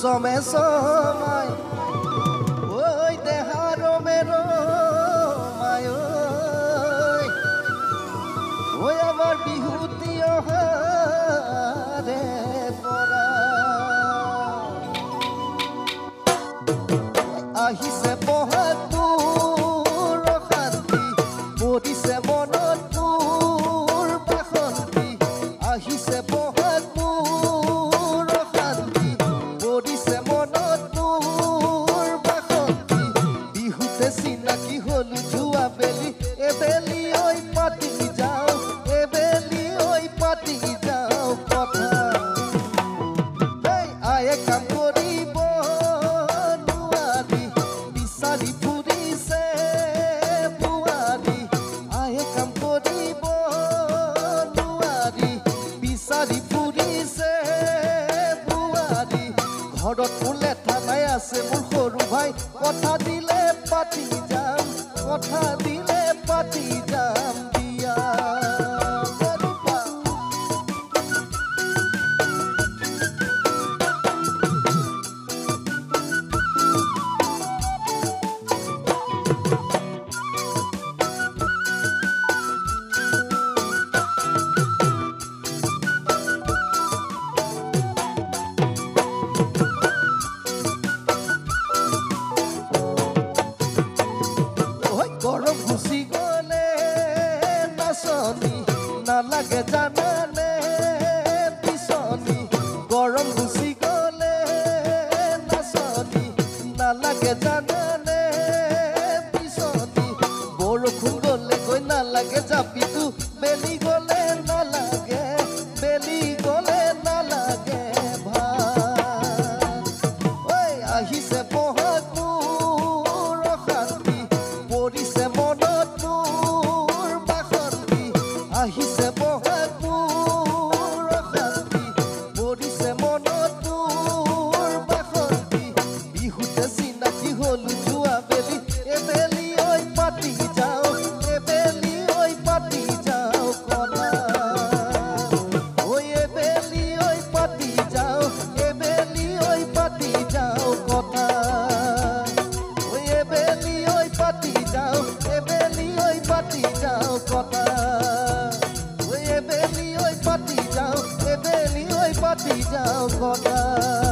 Some somai oi deharo mero mai oi amar bihuti ohare pora ahise bohatur khanti modise monotur bakhanti ahise চিনাকি হলু জুয়া বেলি এবেলি ওই পাতি যাও এবেলি ওই পাতি যাও কথা আয়ে কাম করিব নুয়ারি বিচারি ফুরিছে বুয়ারি আয়ে কাম করিব নুয়ারি বিচারি ফুরিছে বুয়ারি ঘৰত ফুলে থানাই আছে মোৰ সৰু ভাই কথা দিলে পাতি যাম কথা দিলে পাতি যাম বিয়া গরম ঘুষি গলে নাচনি নালাগে জানানে পিছনি গরম ঘুষি গলে নাচনি নালাগে জানানে পিছনি বৰষুণ গলে গৈ নালাগে জাপিটো বেলি গলে নালাগে বেলি গলে নালাগে ভাত ঐ আহিছে বহাগ আহিছে বহাগপুৰ শান্তি পৰিছে মনতুৰ বাসন্তি বিহুতে চিনাকি হলু জুৱা বেলি এবেলি ঐ পাতি যাওঁ এবেলি ঐ পাতি যাওঁ কনা ঐ এবেলি ঐ পাতি যাওঁ এবেলি ঐ পাতি যাওঁ কথা ঐ এবেলি ঐ পাতি যাওঁ এবেলি ঐ পাতি যাওঁ কথা এবেলি ওই পাতি যাও কথা